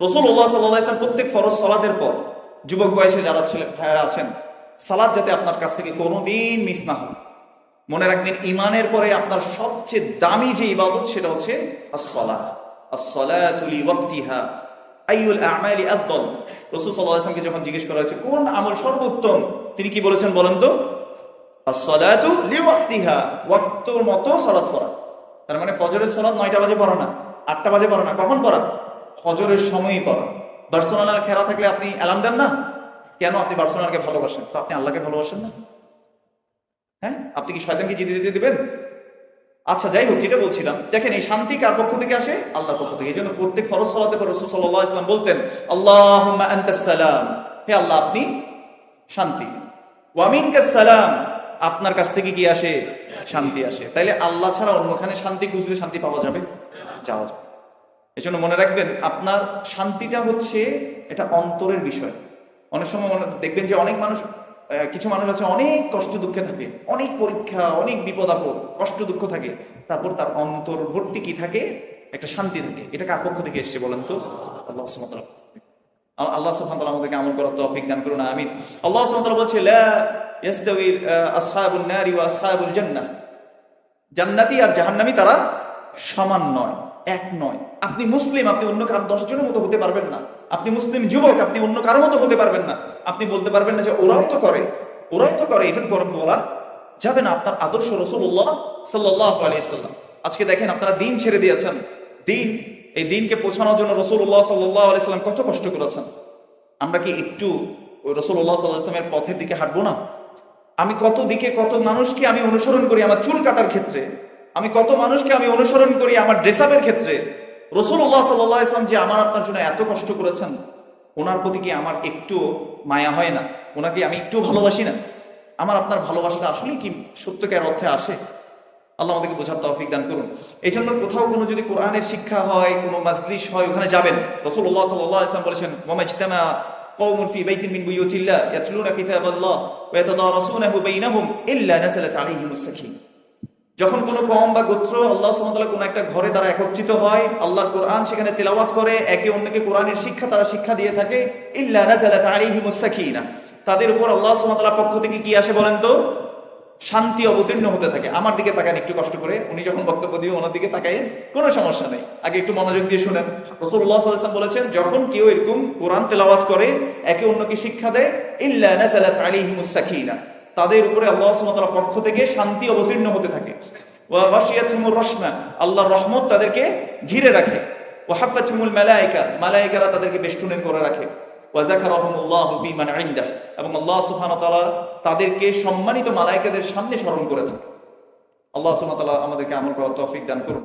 রাসূলুল্লাহ সাল্লাল্লাহু আলাইহি ওয়াসাল্লাম প্রত্যেক ফরজ সালাতের পর যুবক বয়সে যারা ছেলে ভাইয়েরা আছেন, সালাত যাতে আপনার কাছ থেকে কোনোদিন মিস না হয়। মনে রাখবেন, ইমানের পরে আপনার সবচেয়ে দামি যে ইবাদত সেটা হচ্ছে as-সালাত। as-সালাতু লিওয়াক্তিহা আইয়ুল আ'মালি আফদল। রাসূল সাল্লাল্লাহু আলাইহি ওয়াসাল্লামকে যখন জিজ্ঞেস করা হয়েছে কোন আমল সর্বোত্তম, তিনি কি বলেছেন বলেন তো? as-সালাতু লিওয়াক্তিহা, ওয়াক্তর মতো সালাত করা। তার মানে ফজরের সালাত 9টা বাজে পড়া না, 8টা বাজে পড়া না, কখন পড়া? ফজরের সময়ই পড়া। বার্সেলোনার খেলা থাকলে আপনি অ্যালার্ম দেন না কেন? আপনি বার্সেলোনাকে ভালোবাসেন, তো আপনি আল্লাহকে ভালোবাসেন না? হ্যাঁ, আপনি কি শয়তানকে জিতে দিতে দিবেন? আচ্ছা, যাই হোক, যেটা বলছিলাম, দেখেন এই শান্তি কার পক্ষ থেকে আসে? আল্লাহর পক্ষ থেকে। এই জন্য প্রত্যেক ফরজ সালাতে পর রাসূল সাল্লাল্লাহু আলাইহি ওয়াসাল্লাম বলতেন, আল্লাহুম্মা আনতাস সালাম, হে আল্লাহ আপনি শান্তি, ওয়া মিনকাস সালাম, আপনার কাছ থেকে কি আসে? শান্তি আসে। তাইলে আল্লাহ ছাড়া অন্যখানে শান্তি খুঁজলে শান্তি পাওয়া যাবে? যাওয়া যাবে। এই জন্য মনে রাখবেন, আপনার শান্তিটা হচ্ছে এটা অন্তরের বিষয়। অনেক সময় দেখবেন যে অনেক মানুষ, কিছু মানুষ আছে অনেক কষ্ট দুঃখে থাকে, অনেক পরীক্ষা, অনেক বিপদ আপদ, কষ্ট দুঃখ থাকে, তারপর তার অন্তর ভর্তি কি থাকে? একটা শান্তি থাকে। এটা কার পক্ষ থেকে এসছে বলেন তো? আল্লাহ সুবহানাহু ওয়া তাআলা। আল্লাহ সুবহানাহু ওয়া তাআলা আমাদেরকে আমল করার তৌফিক দান করুন, আমিন। আল্লাহ সুবহানাহু ওয়া তাআলা বলছে, লা ইয়াস্তাউই আসহাবুন নারি ওয়া আসহাবুল জান্নাহ, জান্নাতি আর জাহান্নামী তারা সমান নয়, এক নয়। আপনি মুসলিম, আপনি অন্য কারো 10 জনের মতো হতে পারবেন না। আপনি মুসলিম যুবক, আপনি অন্য কারো মতো হতে পারবেন না। আপনি বলতে পারবেন না যে ওরাও তো করে, ওরাই তো করে, এটা বলা যাবে না। আপনার আদর্শ রাসূলুল্লাহ সাল্লাল্লাহু আলাইহি ওয়াসাল্লাম। আজকে দেখেন আপনারা দিন ছেড়ে দিয়েছেন, এই দিনকে পৌঁছানোর জন্য রাসূলুল্লাহ সাল্লাল্লাহু আলাইহি ওয়াসাল্লাম কত কষ্ট করেছেন। আমরা কি একটু রাসূলুল্লাহ সাল্লাল্লাহু আলাইহি ওয়াসাল্লামের পথের দিকে হাঁটবো না? আমি কত দিকে কত মানুষকে আমি অনুসরণ করি আমার চুল কাটার ক্ষেত্রে, আমি কত মানুষকে আমি অনুসরণ করি আমার ড্রেস আপের ক্ষেত্রে। রাসূলুল্লাহ সাল্লাল্লাহু আলাইহি ওয়াসাল্লাম যে আমার আপনার জন্য এত কষ্ট করেছেন, ওনার প্রতি কি আমার একটু মায়া হয় না? ওনাকে আমি একটু ভালোবাসি না? আমার আপনার ভালোবাসাটা আসলে কি সত্যিকার অর্থে আসে? আল্লাহ আমাদেরকে বোঝার তৌফিক দান করুন। এই জন্য কোথাও কোনো যদি কোরআনের শিক্ষা হয়, কোনো মাজলিস হয়, ওখানে যাবেন। রাসূলুল্লাহ সাল্লাল্লাহু আলাইহি ওয়াসাল্লাম বলেছেন, ওয়া মাজতামা কওমুন ফি বাইতিন মিন বুয়ুতিল্লাহ ইয়াতলুনা কিতাবাল্লাহ ওয়া ইয়াতাদারাসুনাহু বাইনাহুম ইল্লা নাযালাত আলাইহিমুস সাকিনাহ। যখন কোনো কওম বা গোত্র আল্লাহ সুবহানাহু ওয়া তাআলা কোনো একটা ঘরে তারা একত্রিত হয়, আল্লাহর কোরআন সেখানে তিলাওয়াত করে, একে অন্যকে কোরআনের শিক্ষা তারা শিক্ষা দিয়ে থাকে, ইল্লা নাযালাত আলাইহিমুস সাকিনাহ, তাদের উপর আল্লাহ সুবহানাহু ওয়া তাআলার পক্ষ থেকে কি আসে বলেন তো? শান্তি অবতীর্ণ হতে থাকে। আমার দিকে তাকান একটু কষ্ট করে, উনি যখন বক্তব্য দিবেন ওনার দিকে তাকায়, কোনো সমস্যা নেই, আগে একটু মনোযোগ দিয়ে শুনেন। রাসূলুল্লাহ সাল্লাল্লাহু আলাইহি ওয়াসাল্লাম বলেছেন, যখন কেউ এরকম কোরআন তেলাওয়াত করে, একে অন্যকে শিক্ষা দেয়, ইল্লা নাযালাত আলাইহিমুস সাকিনাহ, তাদের উপরে আল্লাহ সুবহানাহু ওয়া তাআলার পক্ষ থেকে শান্তি অবতীর্ণ হতে থাকে। ওয়া গাশিয়াতুহুমুর রাহমাহ, আল্লাহর রহমত তাদেরকে ঘিরে রাখে। ওয়া হাফাতুহুমুল মালায়েকা, মালায়েকারা তাদেরকে বেষ্টনী করে রাখে। ওয়া যাকারাহুমুল্লাহু ফি মান ইনদাহ, এবং আল্লাহ সুবহানাহু ওয়া তাআলা তাদেরকে সম্মানিত মালায়েকাদের সামনে স্মরণ করে থাকে। আল্লাহ সুবহানাহু ওয়া তাআলা আমাদেরকে আমল করার তৌফিক দান করুন।